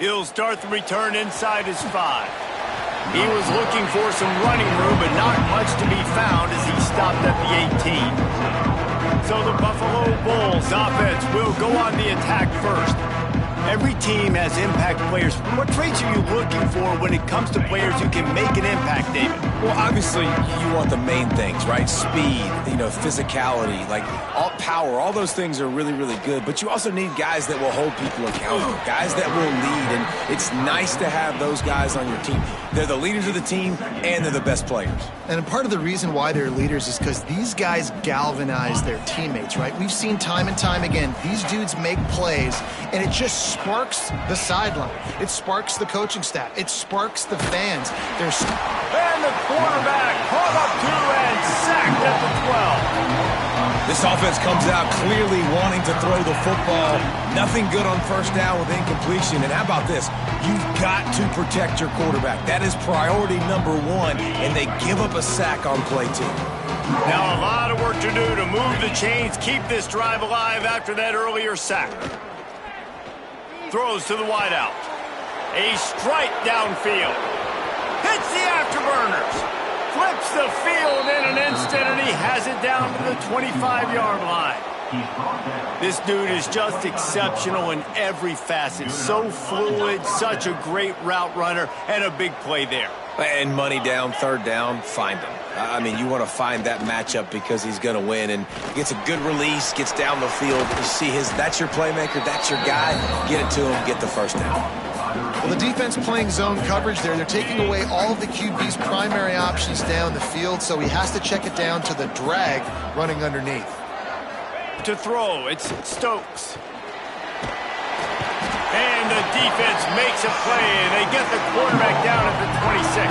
He'll start the return inside his 5. He was looking for some running room, but not much to be found as he stopped at the 18. So the Buffalo Bulls offense will go on the attack first. Every team has impact players. What traits are you looking for when it comes to players who can make an impact, David? Well, obviously, you want the main things, right? Speed, physicality, like all power, all those things are really, really good. But you also need guys that will hold people accountable, guys that will lead. And it's nice to have those guys on your team. They're the leaders of the team, and they're the best players. And part of the reason why they're leaders is because these guys galvanize their teammates, right? We've seen time and time again, these dudes make plays, and it just sparks the sideline. It sparks the coaching staff. It sparks the fans. And the quarterback caught up to and sacked at the 12. This offense comes out clearly wanting to throw the football. Nothing good on first down with incompletion. And how about this? You've got to protect your quarterback. That is priority number 1, and they give up a sack on play 2. Now a lot of work to do to move the chains, keep this drive alive after that earlier sack. Throws to the wideout. A strike downfield. Hits the afterburners. Flips the field in an instant, and he has it down to the 25-yard line. This dude is just exceptional in every facet. So fluid, such a great route runner, and a big play there. And money down, third down, find him. I mean, you want to find that matchup because he's going to win. And gets a good release, gets down the field. You see that's your playmaker, that's your guy. Get it to him, get the first down. Well, the defense playing zone coverage there. They're taking away all of the QB's primary options down the field, so he has to check it down to the drag running underneath. To throw, it's Stokes. And the defense makes a play, and they get the quarterback down at the 26.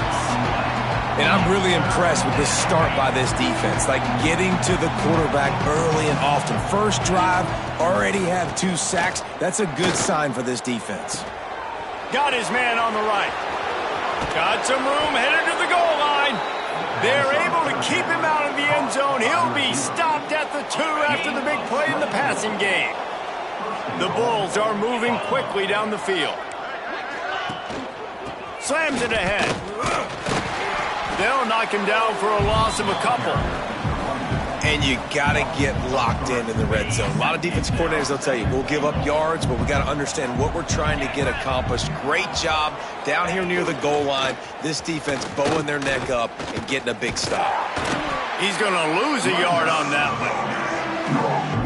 And I'm really impressed with this start by this defense, like getting to the quarterback early and often. First drive, already have 2 sacks. That's a good sign for this defense. Got his man on the right. Got some room, headed to the goal line. They're able to keep him out of the end zone. He'll be stopped at the 2 after the big play in the passing game. The Bulls are moving quickly down the field. Slams it ahead. They'll knock him down for a loss of a couple. And you got to get locked in the red zone. A lot of defensive coordinators, they'll tell you, we'll give up yards, but we got to understand what we're trying to get accomplished. Great job down here near the goal line. This defense bowing their neck up and getting a big stop. He's going to lose a yard on that one.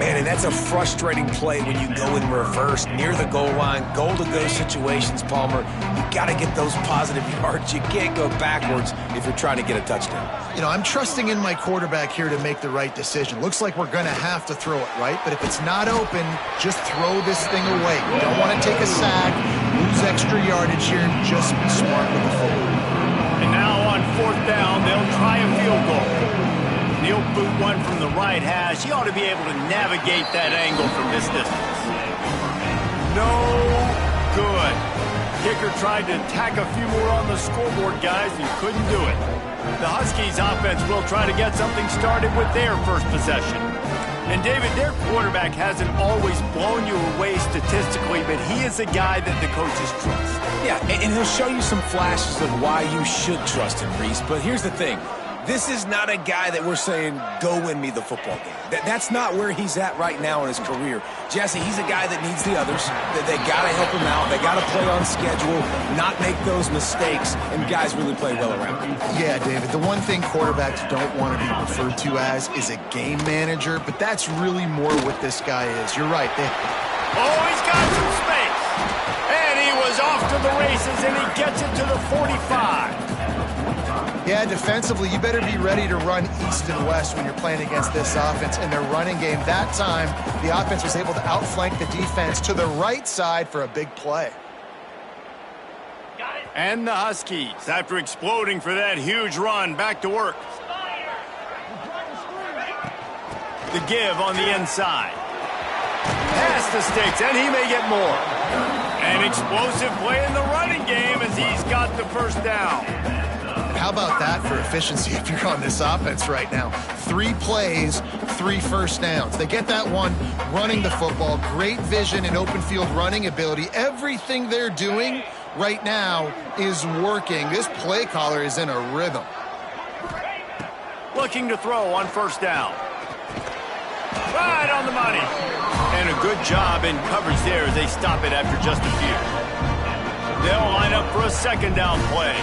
Man, and that's a frustrating play when you go in reverse near the goal line, goal-to-go situations, Palmer. You got to get those positive yards. You can't go backwards if you're trying to get a touchdown. I'm trusting in my quarterback here to make the right decision. Looks like we're going to have to throw it, right? But if it's not open, just throw this thing away. You don't want to take a sack, lose extra yardage here, just be smart with the football. And now on 4th down, they'll try a field goal. He'll boot one from the right hash. He ought to be able to navigate that angle from this distance. No good. Kicker tried to tack a few more on the scoreboard, guys, and couldn't do it. The Huskies offense will try to get something started with their first possession. And David, their quarterback hasn't always blown you away statistically, but he is a guy that the coaches trust. Yeah, and he'll show you some flashes of why you should trust him, Reese. But here's the thing. This is not a guy that we're saying, go win me the football game. That's not where he's at right now in his career. Jesse, he's a guy that needs the others. They got to help him out. They got to play on schedule, not make those mistakes, and guys really play well around him. Yeah, David, the one thing quarterbacks don't want to be referred to as is a game manager, but that's really more what this guy is. You're right. He's got some space. And he was off to the races, and he gets it to the 45. Yeah, defensively, you better be ready to run east and west when you're playing against this offense. In their running game, that time, the offense was able to outflank the defense to the right side for a big play. And the Huskies, after exploding for that huge run, back to work. The give on the inside. Past the sticks, and he may get more. An explosive play in the running game as he's got the first down. How about that for efficiency if you're on this offense right now? 3 plays, 3 first downs. They get that one running the football, great vision and open field running ability. Everything they're doing right now is working. This play caller is in a rhythm. Looking to throw on first down. Right on the money. And a good job in coverage there as they stop it after just a few. They'll line up for a second down play.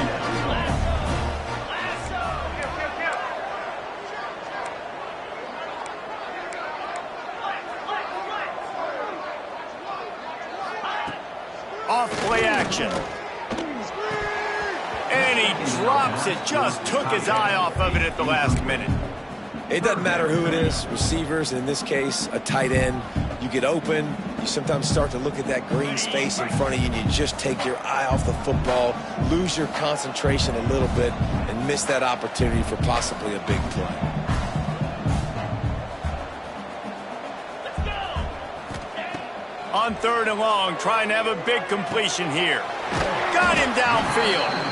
Off play action. And he drops it. Just took his eye off of it at the last minute. It doesn't matter who it is, receivers, in this case, a tight end. You get open, you sometimes start to look at that green space in front of you, and you just take your eye off the football, lose your concentration a little bit, and miss that opportunity for possibly a big play. On 3rd and long, trying to have a big completion here. Got him downfield.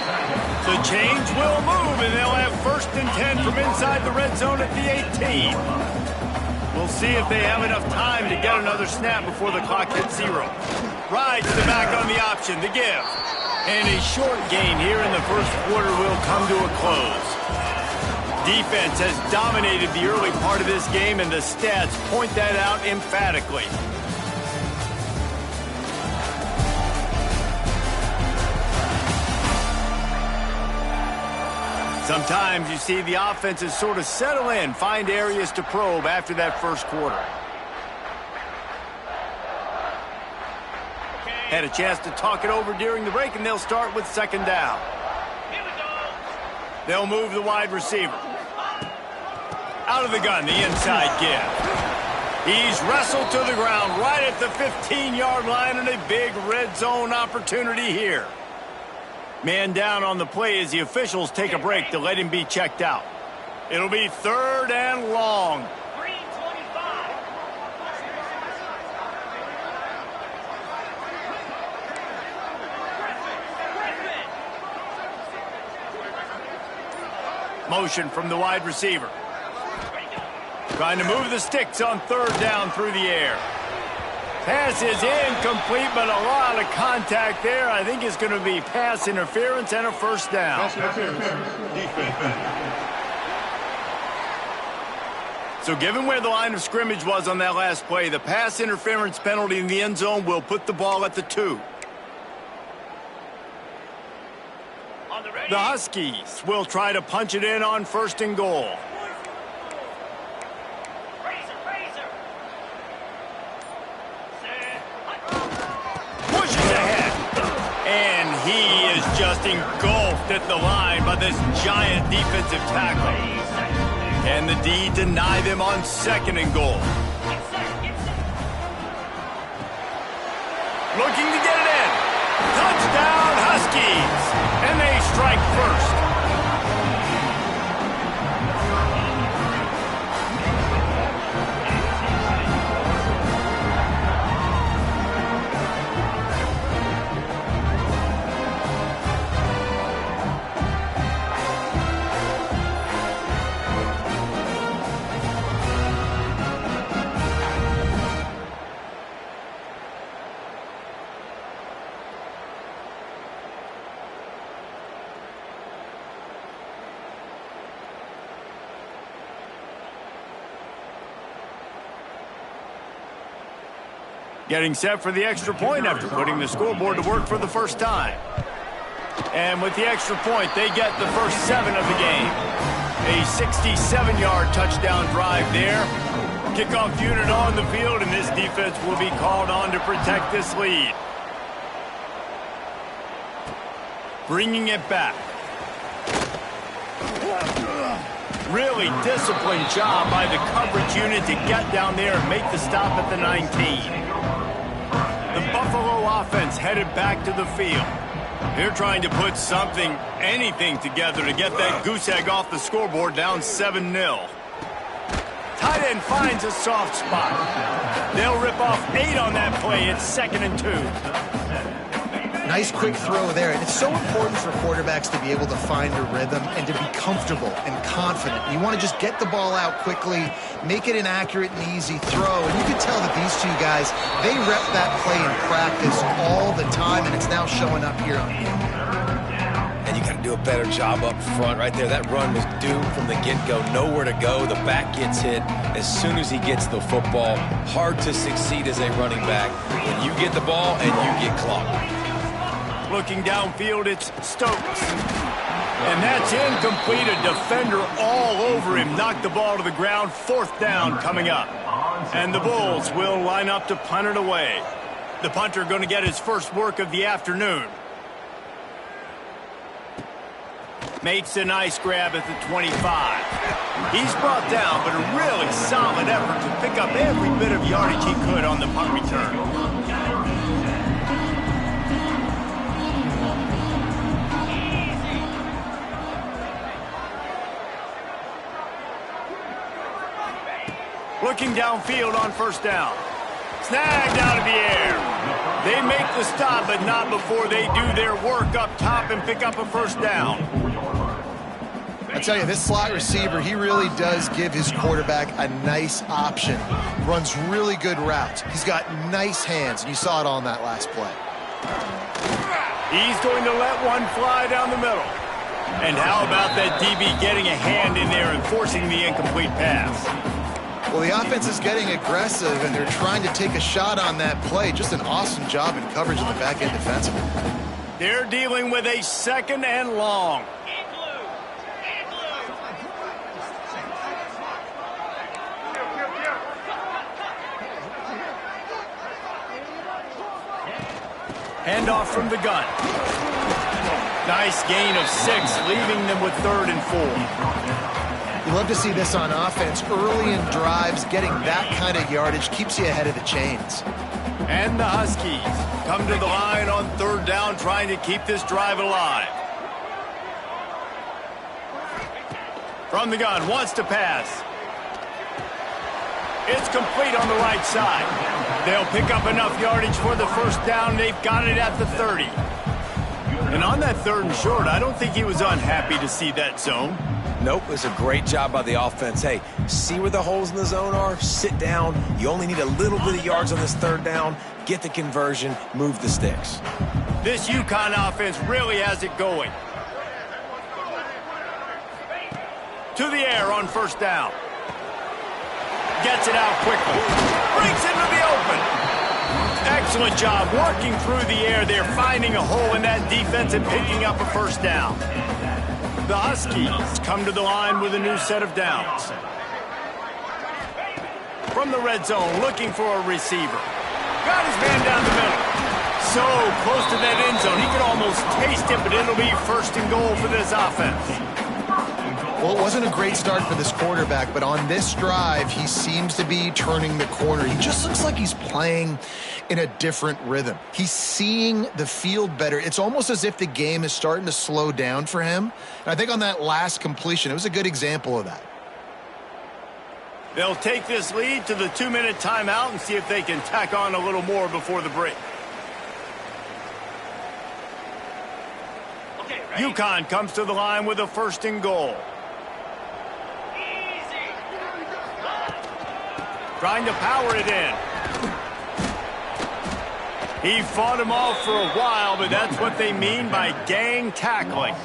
The change will move, and they'll have 1st and 10 from inside the red zone at the 18. We'll see if they have enough time to get another snap before the clock hits 0. Rides the back on the option, the give. And a short gain here in the first quarter will come to a close. Defense has dominated the early part of this game, and the stats point that out emphatically. Sometimes you see the offenses sort of settle in, find areas to probe after that first quarter. Had a chance to talk it over during the break, and they'll start with second down. They'll move the wide receiver. Out of the gun, the inside give. He's wrestled to the ground right at the 15-yard line, and a big red zone opportunity here. Man down on the play as the officials take a break to let him be checked out. It'll be 3rd and long. Motion from the wide receiver. Trying to move the sticks on 3rd down through the air. Pass is incomplete, but a lot of contact there. I think it's going to be pass interference and a first down. So given where the line of scrimmage was on that last play, the pass interference penalty in the end zone will put the ball at the 2. The Huskies will try to punch it in on 1st and goal. Just engulfed at the line by this giant defensive tackle. Can the D deny them on 2nd and goal? Looking to get it in. Touchdown Huskies. And they strike first. Getting set for the extra point after putting the scoreboard to work for the first time. And with the extra point, they get the first 7 of the game. A 67-yard touchdown drive there. Kickoff unit on the field, and this defense will be called on to protect this lead. Bringing it back. Really disciplined job by the coverage unit to get down there and make the stop at the 19. The Buffalo offense headed back to the field. They're trying to put something, anything together to get that goose egg off the scoreboard down 7-0. Tight end finds a soft spot. They'll rip off 8 on that play. It's 2nd and 2. Nice quick throw there. And it's so important for quarterbacks to be able to find a rhythm and to be comfortable and confident. You want to just get the ball out quickly, make it an accurate and easy throw. And you can tell that these two guys, they rep that play in practice all the time, and it's now showing up here on field. And you got to do a better job up front right there. That run was doomed from the get-go. Nowhere to go. The back gets hit as soon as he gets the football. Hard to succeed as a running back when you get the ball and you get clocked. Looking downfield, it's Stokes. And that's incomplete. A defender all over him. Knocked the ball to the ground. 4th down coming up. And the Bulls will line up to punt it away. The punter going to get his first work of the afternoon. Makes a nice grab at the 25. He's brought down, but a really solid effort to pick up every bit of yardage he could on the punt return. Looking downfield on 1st down. Snagged out of the air. They make the stop, but not before they do their work up top and pick up a 1st down. I tell you, this slot receiver, he really does give his quarterback a nice option. Runs really good routes. He's got nice hands, and you saw it on that last play. He's going to let one fly down the middle. And how about that DB getting a hand in there and forcing the incomplete pass? Well, the offense is getting aggressive, and they're trying to take a shot on that play. Just an awesome job in coverage in the back end defensively. They're dealing with a 2nd and long. Handoff from the gun. Nice gain of 6, leaving them with 3rd and 4. You love to see this on offense. Early in drives, getting that kind of yardage keeps you ahead of the chains. And the Huskies come to the line on 3rd down, trying to keep this drive alive. From the gun, wants to pass. It's complete on the right side. They'll pick up enough yardage for the 1st down. They've got it at the 30. And on that 3rd and short, I don't think he was unhappy to see that zone. Nope, it was a great job by the offense. Hey, see where the holes in the zone are? Sit down. You only need a little bit of yards on this 3rd down. Get the conversion. Move the sticks. This UConn offense really has it going. To the air on 1st down. Gets it out quickly. Breaks into the open. Excellent job working through the air there, finding a hole in that defense and picking up a 1st down. The Huskies come to the line with a new set of downs. From the red zone, looking for a receiver. Got his man down the middle. So close to that end zone, he could almost taste it, but it'll be 1st and goal for this offense. Well, it wasn't a great start for this quarterback, but on this drive, he seems to be turning the corner. He just looks like he's playing in a different rhythm. He's seeing the field better. It's almost as if the game is starting to slow down for him. And I think on that last completion, it was a good example of that. They'll take this lead to the 2-minute timeout and see if they can tack on a little more before the break. UConn comes to the line with a 1st and goal. Trying to power it in. He fought him off for a while, but that's what they mean by gang tackling.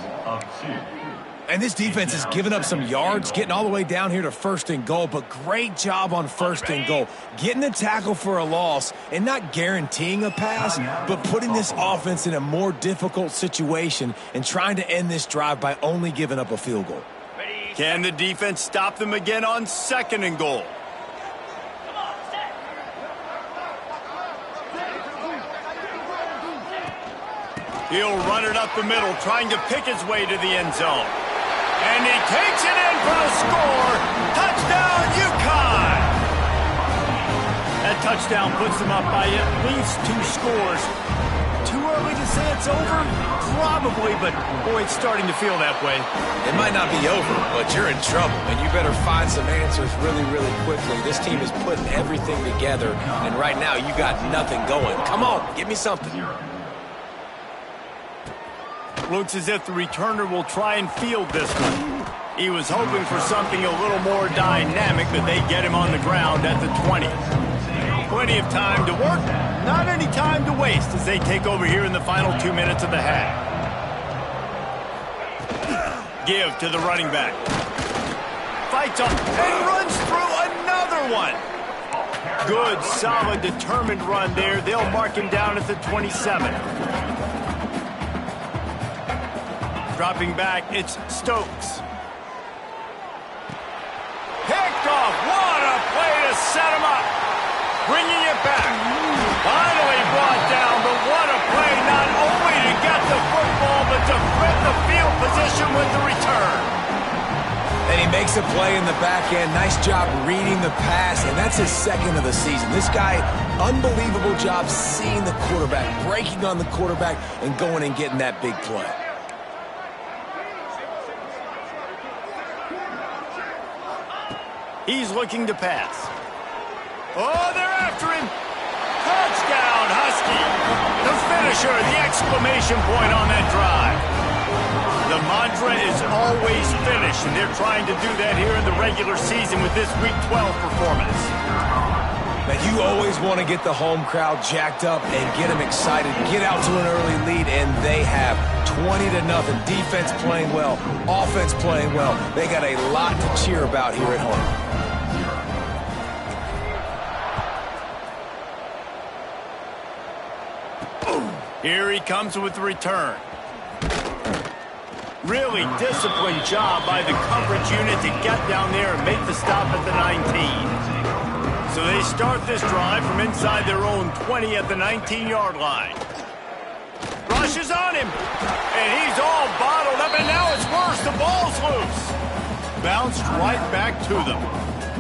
And this defense has given up some yards, getting all the way down here to 1st and goal, but great job on 1st and goal. Getting the tackle for a loss and not guaranteeing a pass, but putting this offense in a more difficult situation and trying to end this drive by only giving up a field goal. Can the defense stop them again on 2nd and goal? He'll run it up the middle, trying to pick his way to the end zone. And he takes it in for the score. Touchdown, UConn! That touchdown puts them up by at least 2 scores. Too early to say it's over? Probably, but boy, it's starting to feel that way. It might not be over, but you're in trouble, and you better find some answers really, really quickly. This team is putting everything together, and right now you got nothing going. Come on, give me something. Looks as if the returner will try and field this one. He was hoping for something a little more dynamic, but they get him on the ground at the 20. Plenty of time to work, not any time to waste as they take over here in the final 2 minutes of the half. Give to the running back. Fights up and runs through another one. Good, solid, determined run there. They'll mark him down at the 27. Dropping back, it's Stokes. Picked off. What a play to set him up. Bringing it back. Finally brought down, but what a play not only to get the football, but to flip the field position with the return. And he makes a play in the back end. Nice job reading the pass, and that's his second of the season. This guy, unbelievable job seeing the quarterback, breaking on the quarterback, and going and getting that big play. He's looking to pass. Oh, they're after him. Touchdown, Husky. The finisher, the exclamation point on that drive. The mantra is always finish, and they're trying to do that here in the regular season with this Week 12 performance. Now, you always want to get the home crowd jacked up and get them excited, get out to an early lead, and they have 20-0. Defense playing well, offense playing well. They got a lot to cheer about here at home. Here he comes with the return. Really disciplined job by the coverage unit to get down there and make the stop at the 19. So they start this drive from inside their own 20 at the 19-yard line. Rushes on him, and he's all bottled up, and now it's worse. The ball's loose. Bounced right back to them.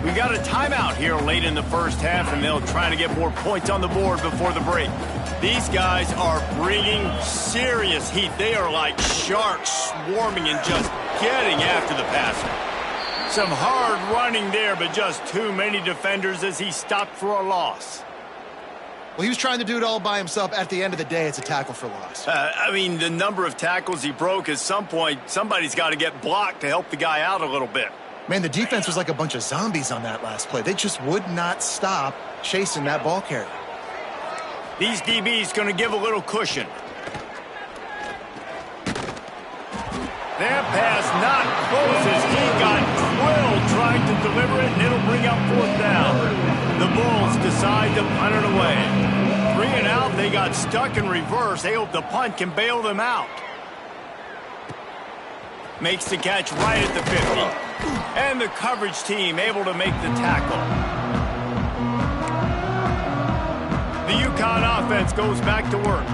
We got a timeout here late in the first half, and they'll try to get more points on the board before the break. These guys are bringing serious heat. They are like sharks swarming and just getting after the passer. Some hard running there, but just too many defenders as he stopped for a loss. Well, he was trying to do it all by himself. At the end of the day, it's a tackle for loss. I mean, the number of tackles he broke, at some point, somebody's got to get blocked to help the guy out a little bit. Man, the defense was like a bunch of zombies on that last play. They just would not stop chasing that ball carrier. These DBs going to give a little cushion. That pass not close as he got drilled trying to deliver it, and it'll bring up fourth down. The Bulls decide to punt it away. 3 and out, they got stuck in reverse. They hope the punt can bail them out. Makes the catch right at the 50. And the coverage team able to make the tackle. The UConn offense goes back to work.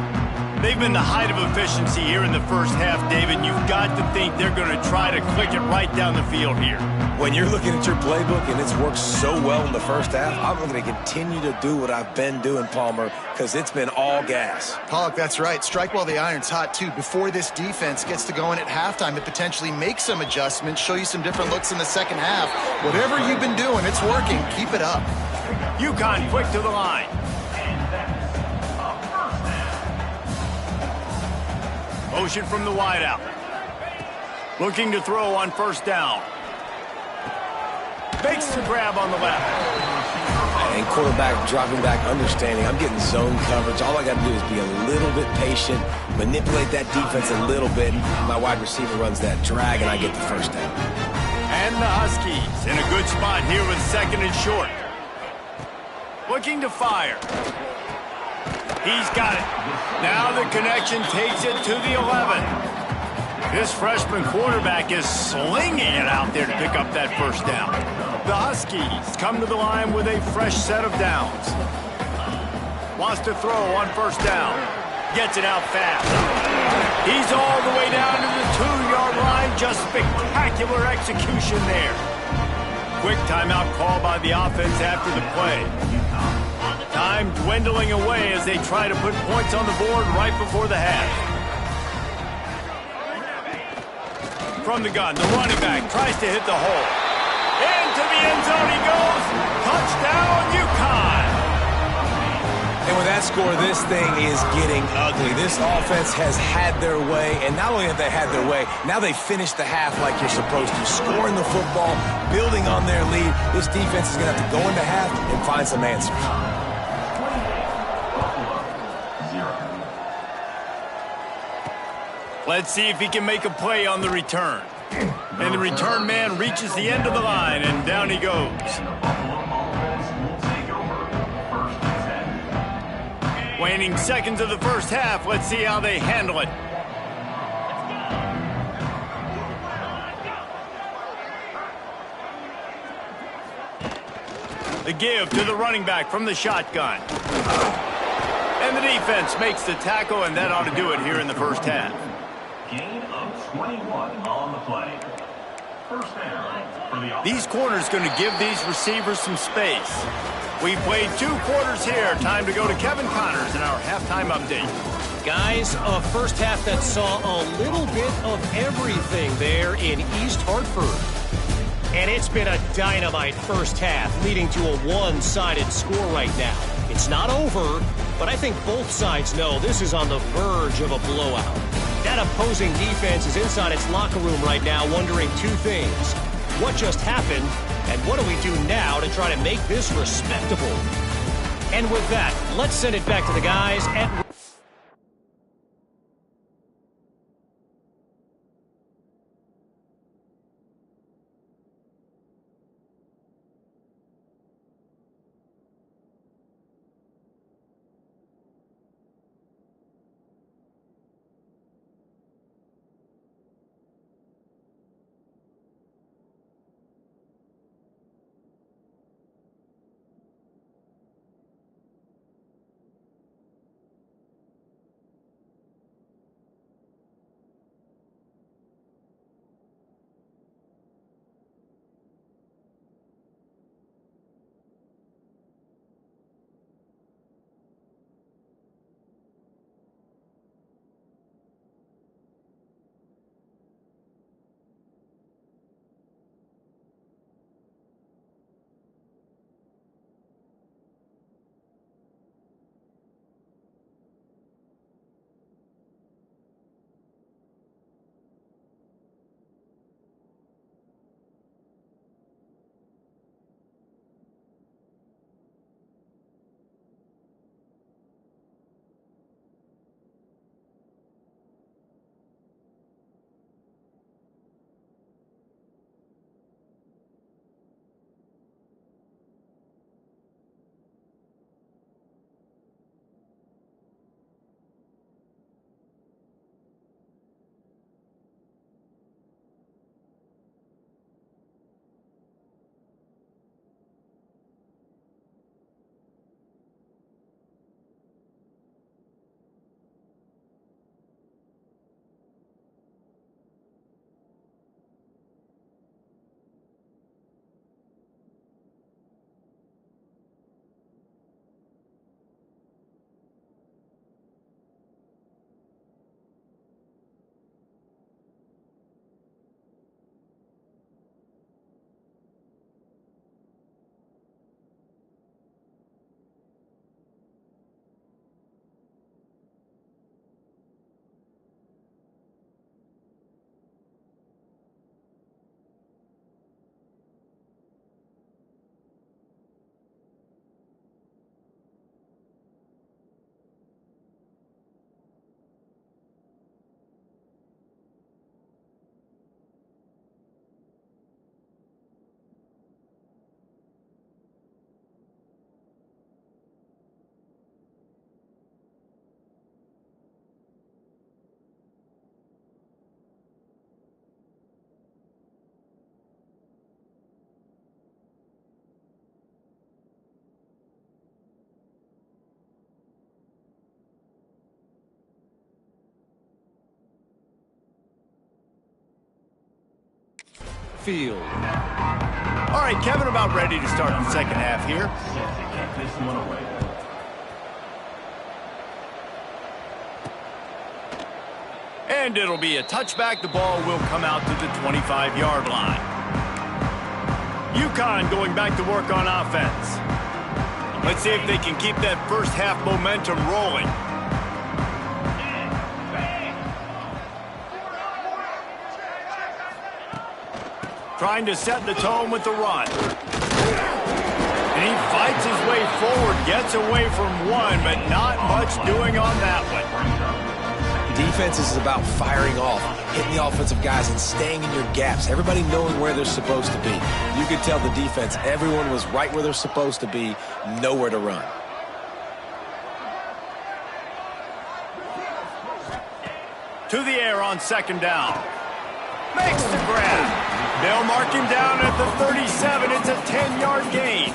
They've been the height of efficiency here in the first half, David. You've got to think they're going to try to click it right down the field here. When you're looking at your playbook and it's worked so well in the first half, I'm going to continue to do what I've been doing, Palmer, because it's been all gas. Pollock, that's right. Strike while the iron's hot, too. Before this defense gets to going at halftime, it potentially makes some adjustments, show you some different looks in the second half. Whatever you've been doing, it's working. Keep it up. UConn quick to the line. Motion from the wideout. Looking to throw on first down. Makes the grab on the left. And quarterback dropping back, understanding. I'm getting zone coverage. All I got to do is be a little bit patient, manipulate that defense a little bit. My wide receiver runs that drag, and I get the first down. And the Huskies in a good spot here with second and short. Looking to fire. He's got it. Now the connection takes it to the 11. This freshman quarterback is slinging it out there to pick up that first down. The Huskies come to the line with a fresh set of downs. Wants to throw on first down. Gets it out fast. He's all the way down to the 2-yard line. Just spectacular execution there. Quick timeout call by the offense after the play. Time dwindling away as they try to put points on the board right before the half. From the gun, the running back tries to hit the hole. Into the end zone he goes. Touchdown, UConn. And with that score, this thing is getting ugly. This offense has had their way, and not only have they had their way, now they finished the half like you're supposed to, scoring the football, building on their lead. This defense is going to have to go into half and find some answers. Let's see if he can make a play on the return. And the return man reaches the end of the line, and down he goes. Waning seconds of the first half. Let's see how they handle it. The give to the running back from the shotgun. And the defense makes the tackle, and that ought to do it here in the first half. Gain of 21 on the play. First down for the offense. These corners going to give these receivers some space. We played 2 quarters here. Time to go to Kevin Connors in our halftime update. Guys, a first half that saw a little bit of everything there in East Hartford. And it's been a dynamite first half, leading to a one-sided score right now. It's not over, but I think both sides know this is on the verge of a blowout. That opposing defense is inside its locker room right now wondering 2 things. What just happened, and what do we do now to try to make this respectable? And with that, let's send it back to the guys at... Field. All right, Kevin, about ready to start the second half here. This one away. And it'll be a touchback. The ball will come out to the 25-yard line. UConn going back to work on offense. Let's see if they can keep that first half momentum rolling. Trying to set the tone with the run. And he fights his way forward, gets away from one, but not much doing on that one. Defense is about firing off, hitting the offensive guys, and staying in your gaps. Everybody knowing where they're supposed to be. You could tell the defense, everyone was right where they're supposed to be, nowhere to run. To the air on second down. Makes the grab. They'll mark him down at the 37. It's a 10-yard gain.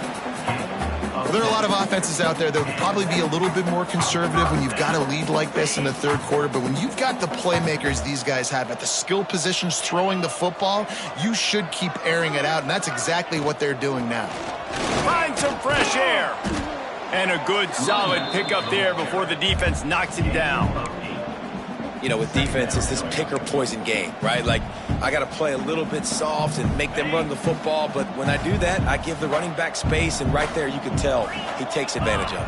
Well, there are a lot of offenses out there that would probably be a little bit more conservative when you've got a lead like this in the third quarter. But when you've got the playmakers these guys have at the skill positions throwing the football, you should keep airing it out. And that's exactly what they're doing now. Find some fresh air. And a good, solid pickup there before the defense knocks him down. You know, with defense, it's this pick or poison game, right? Like, I got to play a little bit soft and make them run the football, but when I do that, I give the running back space, and right there you can tell he takes advantage of it.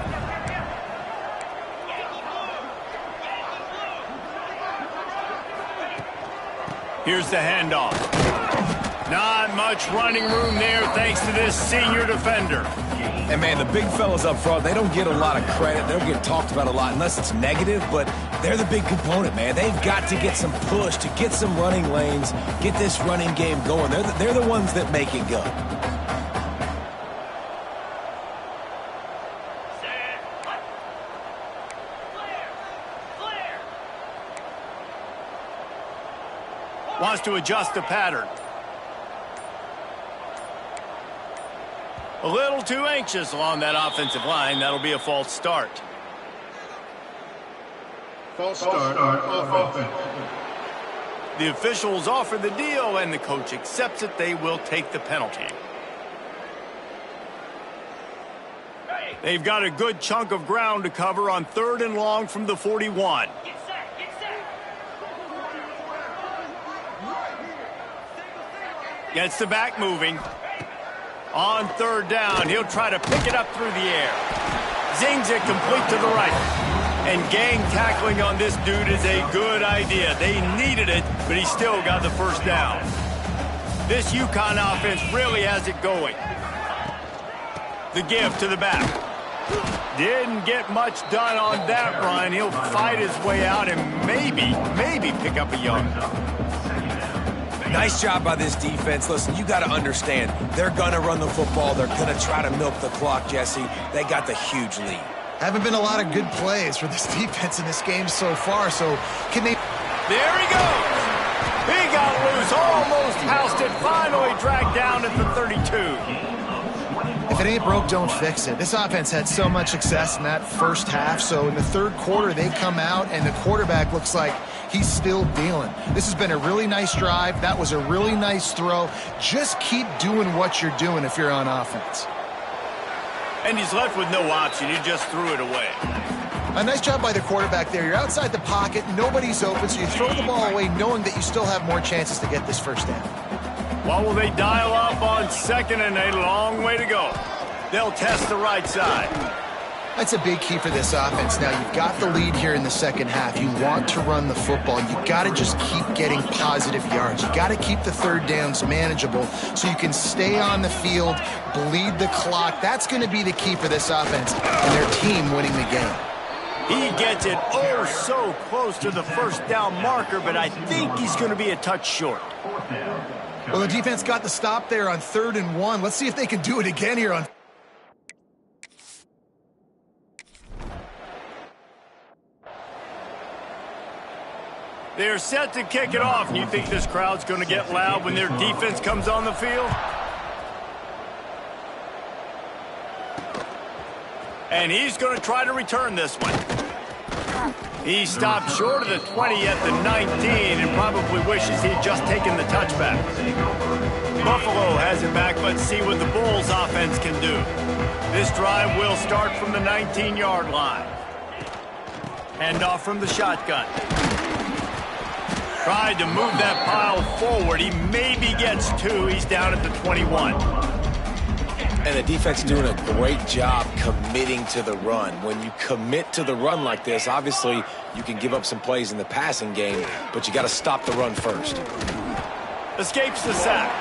Here's the handoff. Not much running room there thanks to this senior defender. And, man, the big fellas up front, they don't get a lot of credit. They don't get talked about a lot unless it's negative, but they're the big component, man. They've got to get some push, to get some running lanes, get this running game going. They're the ones that make it go. Wants to adjust the pattern. A little too anxious along that offensive line. That'll be a false start. False start offense. The officials offer the deal, and the coach accepts it. They will take the penalty. They've got a good chunk of ground to cover on 3rd and long from the 41. Gets the back moving. On 3rd down, he'll try to pick it up through the air. Zings it complete to the right. And gang tackling on this dude is a good idea. They needed it, but he still got the first down. This UConn offense really has it going. The give to the back. Didn't get much done on that run. He'll fight his way out and maybe pick up a yard. Nice job by this defense. Listen, you got to understand, they're going to run the football. They're going to try to milk the clock, Jesse. They got the huge lead. Haven't been a lot of good plays for this defense in this game so far, so can they... There he goes! He got loose, almost housed it, finally dragged down at the 32. If it ain't broke, don't fix it. This offense had so much success in that first half, so in the third quarter, they come out, and the quarterback looks like he's still dealing. This has been a really nice drive. That was a really nice throw. Just keep doing what you're doing if you're on offense. And he's left with no option. He just threw it away. A nice job by the quarterback there. You're outside the pocket. Nobody's open, so you throw the ball away knowing that you still have more chances to get this first down. What will they dial up on 2nd and a long way to go? They'll test the right side. That's a big key for this offense. Now, you've got the lead here in the second half. You want to run the football. You've got to just keep getting positive yards. You've got to keep the 3rd downs manageable so you can stay on the field, bleed the clock. That's going to be the key for this offense and their team winning the game. He gets it oh so close to the first down marker, but I think he's going to be a touch short. Well, the defense got the stop there on 3rd and 1. Let's see if they can do it again here on... They're set to kick it off. You think this crowd's going to get loud when their defense comes on the field? And he's going to try to return this one. He stopped short of the 20 at the 19 and probably wishes he'd just taken the touchback. Buffalo has it back. Let's see what the Bulls offense can do. This drive will start from the 19-yard line. Handoff from the shotgun. Tried to move that pile forward. He maybe gets 2. He's down at the 21. And the defense doing a great job committing to the run. When you commit to the run like this, obviously you can give up some plays in the passing game, but you got to stop the run first. Escapes the sack.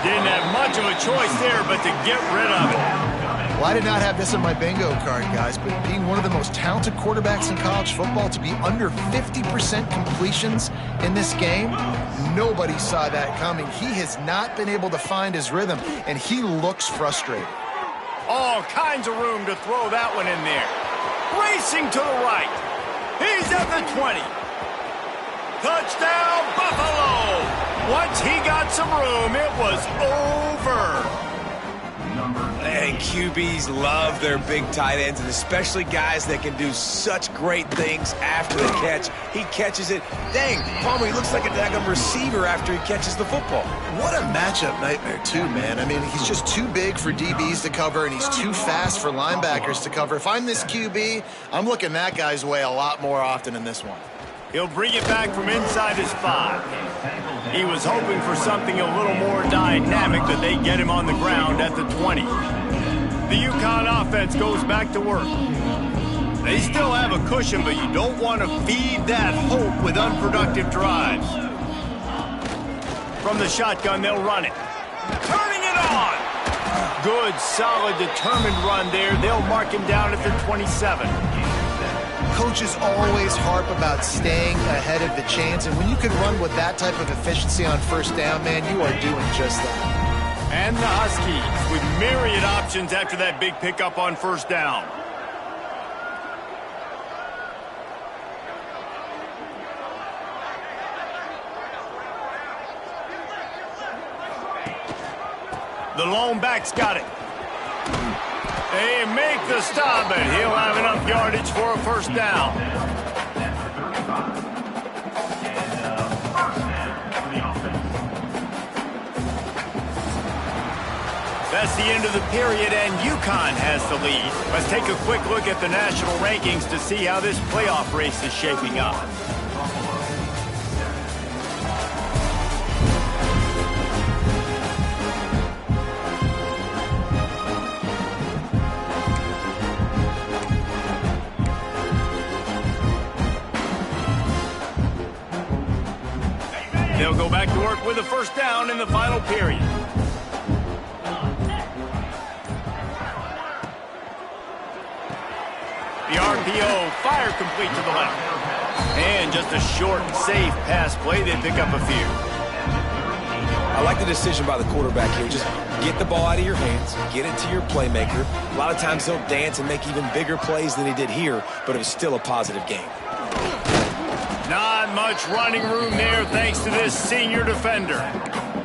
Didn't have much of a choice there, but to get rid of it. Well, I did not have this on my bingo card, guys, but being one of the most talented quarterbacks in college football, to be under 50% completions in this game, nobody saw that coming. He has not been able to find his rhythm, and he looks frustrated. All kinds of room to throw that one in there. Racing to the right. He's at the 20. Touchdown, Buffalo! Once he got some room, it was over. And QBs love their big tight ends, and especially guys that can do such great things after the catch. He catches it. Dang, Palmer, he looks like a daggum receiver after he catches the football. What a matchup nightmare, too, man. I mean, he's just too big for DBs to cover, and he's too fast for linebackers to cover. If I'm this QB, I'm looking that guy's way a lot more often in this one. He'll bring it back from inside his 5. He was hoping for something a little more dynamic, that they get him on the ground at the 20. The UConn offense goes back to work. They still have a cushion, but you don't want to feed that hope with unproductive drives. From the shotgun, they'll run it. Turning it on! Good, solid, determined run there. They'll mark him down at the 27. Coaches always harp about staying ahead of the chains, and when you can run with that type of efficiency on first down, man, you are doing just that. And the Huskies with myriad options after that big pickup on first down. The lone back's got it. They make the stop, and he'll have enough yardage for a first down. That's the end of the period, and UConn has the lead. Let's take a quick look at the national rankings to see how this playoff race is shaping up. They'll go back to work with a first down in the final period. The RPO, fire complete to the left. And just a short, safe pass play. They pick up a few. I like the decision by the quarterback here. Just get the ball out of your hands, get it to your playmaker. A lot of times he'll dance and make even bigger plays than he did here, but it was still a positive game. Not much running room there thanks to this senior defender.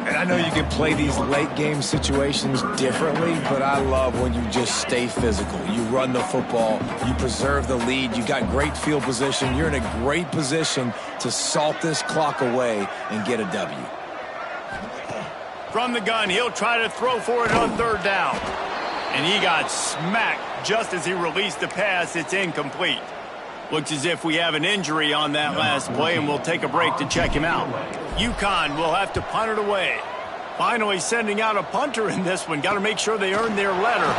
And I know you can play these late game situations differently, but I love when you just stay physical. You run the football, you preserve the lead, you got great field position. You're in a great position to salt this clock away and get a W. From the gun, he'll try to throw for it on third down. And he got smacked just as he released the pass. It's incomplete. Looks as if we have an injury on that last play, and we'll take a break to check him out. UConn will have to punt it away. Finally sending out a punter in this one. Got to make sure they earn their letter.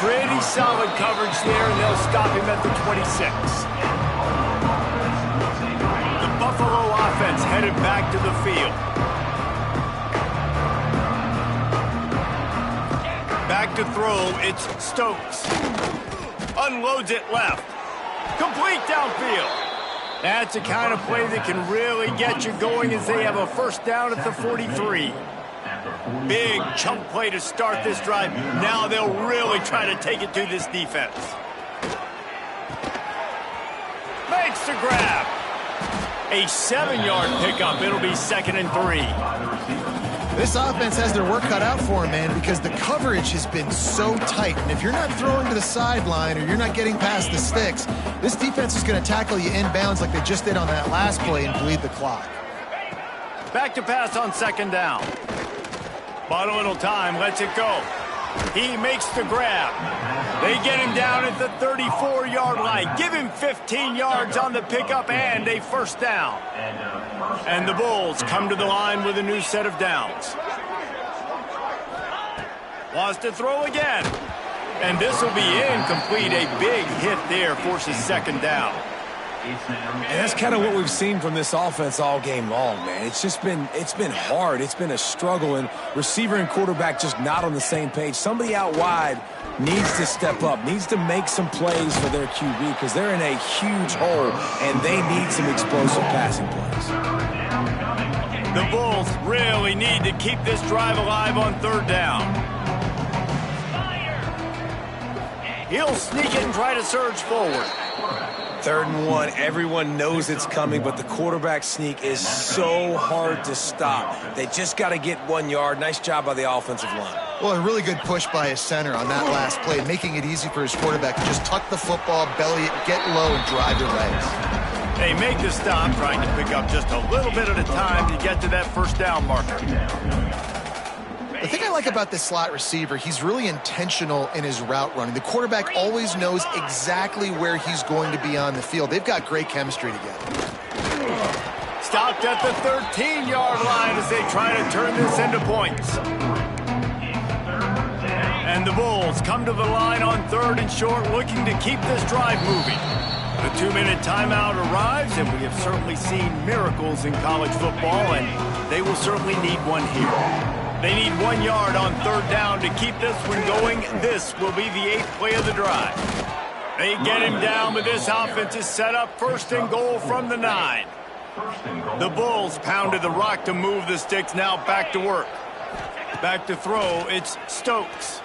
Pretty solid coverage there, and they'll stop him at the 26. The Buffalo offense headed back to the field. Back to throw, it's Stokes. Unloads it left. Complete downfield. That's the kind of play that can really get you going as they have a first down at the 43. Big chunk play to start this drive. Now they'll really try to take it to this defense. Makes the grab. A 7-yard pickup. It'll be 2nd and 3. This offense has their work cut out for them, man, because the coverage has been so tight. And if you're not throwing to the sideline or you're not getting past the sticks, this defense is going to tackle you inbounds like they just did on that last play and bleed the clock. Back to pass on 2nd down. Bought a little time, lets it go. He makes the grab. They get him down at the 34-yard line. Give him 15 yards on the pickup and a first down. And the Bulls come to the line with a new set of downs. Wants to throw again. And this will be incomplete. A big hit there forces second down. And that's kind of what we've seen from this offense all game long, man. It's been hard. It's been a struggle, and receiver and quarterback just not on the same page. Somebody out wide needs to step up, needs to make some plays for their QB because they're in a huge hole, and they need some explosive passing plays. The Bulls really need to keep this drive alive on third down. He'll sneak it and try to surge forward. 3rd and 1, everyone knows it's coming, but the quarterback sneak is so hard to stop. They just got to get 1 yard. Nice job by the offensive line. Well, a really good push by his center on that last play, making it easy for his quarterback to just tuck the football, belly it, get low, and drive the legs. They make the stop, trying to pick up just a little bit at a time to get to that first down marker. The thing I like about this slot receiver, he's really intentional in his route running. The quarterback always knows exactly where he's going to be on the field. They've got great chemistry together. Stopped at the 13-yard line as they try to turn this into points. And the Bulls come to the line on 3rd and short, looking to keep this drive moving. The 2-minute timeout arrives, and we have certainly seen miracles in college football, and they will certainly need one here. They need 1 yard on 3rd down to keep this one going. This will be the 8th play of the drive. They get him down, but this offense is set up 1st and goal from the 9. The Bulls pounded the rock to move the sticks, now back to work. Back to throw, it's Stokes.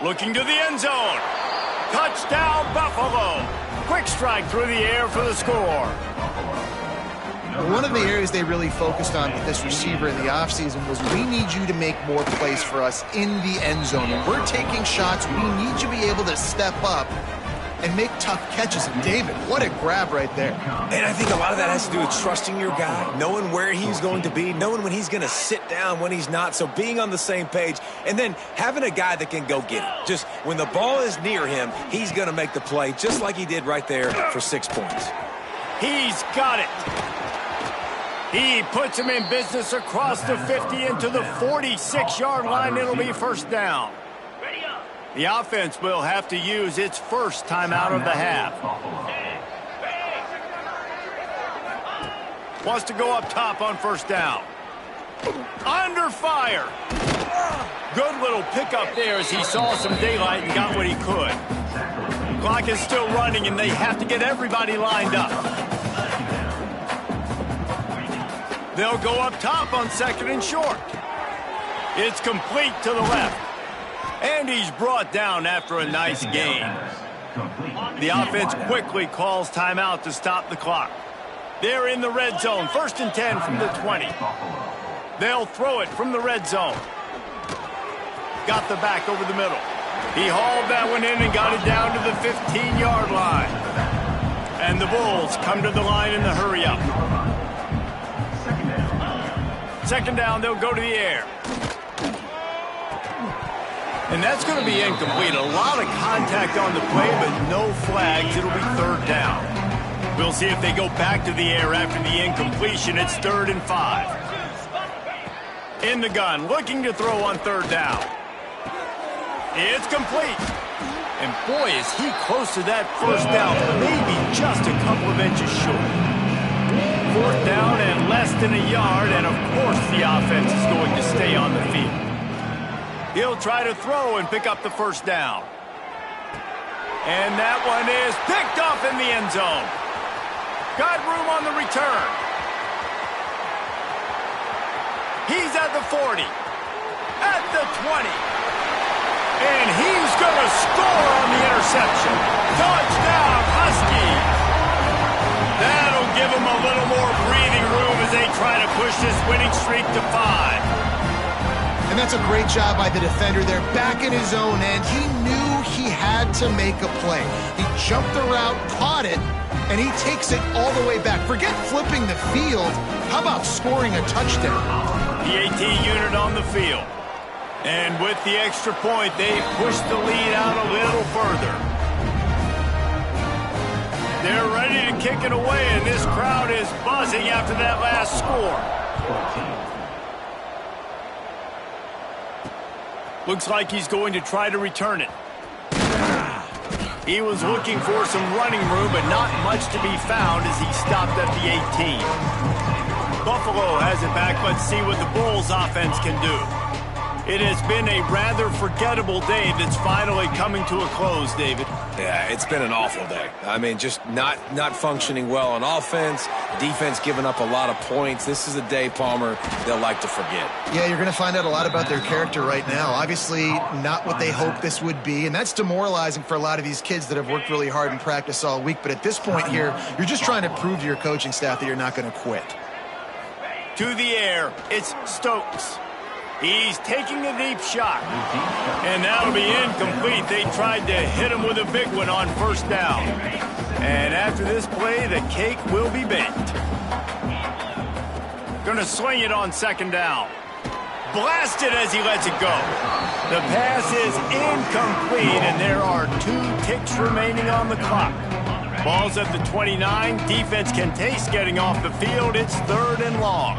Looking to the end zone. Touchdown, Buffalo. Quick strike through the air for the score. One of the areas they really focused on with this receiver in the offseason was we need you to make more plays for us in the end zone. And we're taking shots. We need you to be able to step up and make tough catches. And David, what a grab right there. And I think a lot of that has to do with trusting your guy, knowing where he's going to be, knowing when he's going to sit down, when he's not. So being on the same page, and then having a guy that can go get it. Just when the ball is near him, he's going to make the play, just like he did right there for 6 points. He's got it. He puts him in business across the 50 into the 46-yard line. It'll be first down. The offense will have to use its first timeout of the half. Wants to go up top on first down. Under fire. Good little pickup there as he saw some daylight and got what he could. Clock is still running, and they have to get everybody lined up. They'll go up top on 2nd and short. It's complete to the left. And he's brought down after a nice gain. The offense quickly calls timeout to stop the clock. They're in the red zone. 1st and 10 from the 20. They'll throw it from the red zone. Got the back over the middle. He hauled that one in and got it down to the 15-yard line. And the Bulls come to the line in the hurry-up. 2nd down, they'll go to the air. And that's going to be incomplete. A lot of contact on the play, but no flags. It'll be 3rd down. We'll see if they go back to the air after the incompletion. It's 3rd and 5. In the gun, looking to throw on 3rd down. It's complete. And boy, is he close to that first down. Maybe just a couple of inches short. 4th down and less than a yard, and of course the offense is going to stay on the field. He'll try to throw and pick up the first down. And that one is picked off in the end zone. Got room on the return. He's at the 40, at the 20. And he's going to score on the interception. Touchdown, Huskies. That'll give them a little more breathing room as they try to push this winning streak to 5. And that's a great job by the defender there, back in his own end. He knew he had to make a play. He jumped the route, caught it, and he takes it all the way back. Forget flipping the field. How about scoring a touchdown? The AT unit on the field. And with the extra point, they push the lead out a little further. They're ready to kick it away, and this crowd is buzzing after that last score. Looks like he's going to try to return it. He was looking for some running room, but not much to be found as he stopped at the 18. Buffalo has it back. Let's see what the Bulls offense can do. It has been a rather forgettable day that's finally coming to a close, David. Yeah, it's been an awful day. I mean, just not functioning well on offense. Defense giving up a lot of points. This is a day, Palmer, they'll like to forget. Yeah, you're going to find out a lot about their character right now. Obviously, not what they hoped this would be, and that's demoralizing for a lot of these kids that have worked really hard in practice all week. But at this point here, you're just trying to prove to your coaching staff that you're not going to quit. To the air, it's Stokes. He's taking a deep shot. And that'll be incomplete. They tried to hit him with a big one on first down. And after this play, the cake will be baked. Gonna swing it on second down. Blasted as he lets it go. The pass is incomplete, and there are 2 ticks remaining on the clock. Ball's at the 29. Defense can taste getting off the field. It's 3rd and long.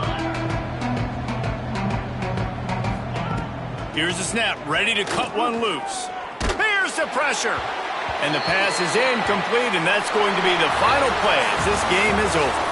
Here's the snap, ready to cut one loose. Here's the pressure. And the pass is incomplete, and that's going to be the final play as this game is over.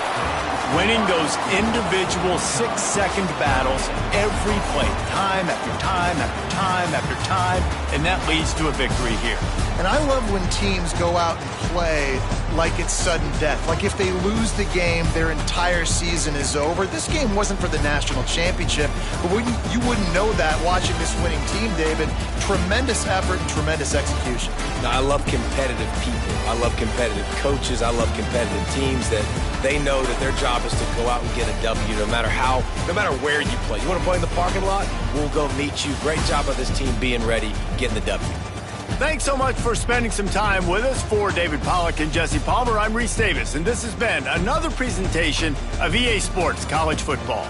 Winning those individual 6-second battles every play, time after time after time after time, and that leads to a victory here. And I love when teams go out and play like it's sudden death. Like if they lose the game, their entire season is over. This game wasn't for the national championship, but you wouldn't know that watching this winning team, David. Tremendous effort and tremendous execution. Now, I love competitive people. I love competitive coaches. I love competitive teams that they know that their job is to go out and get a W no matter where you play. You want to play in the parking lot? We'll go meet you. Great job of this team being ready, getting the W. Thanks so much for spending some time with us. For David Pollack and Jesse Palmer, I'm Reese Davis, and this has been another presentation of EA Sports College Football.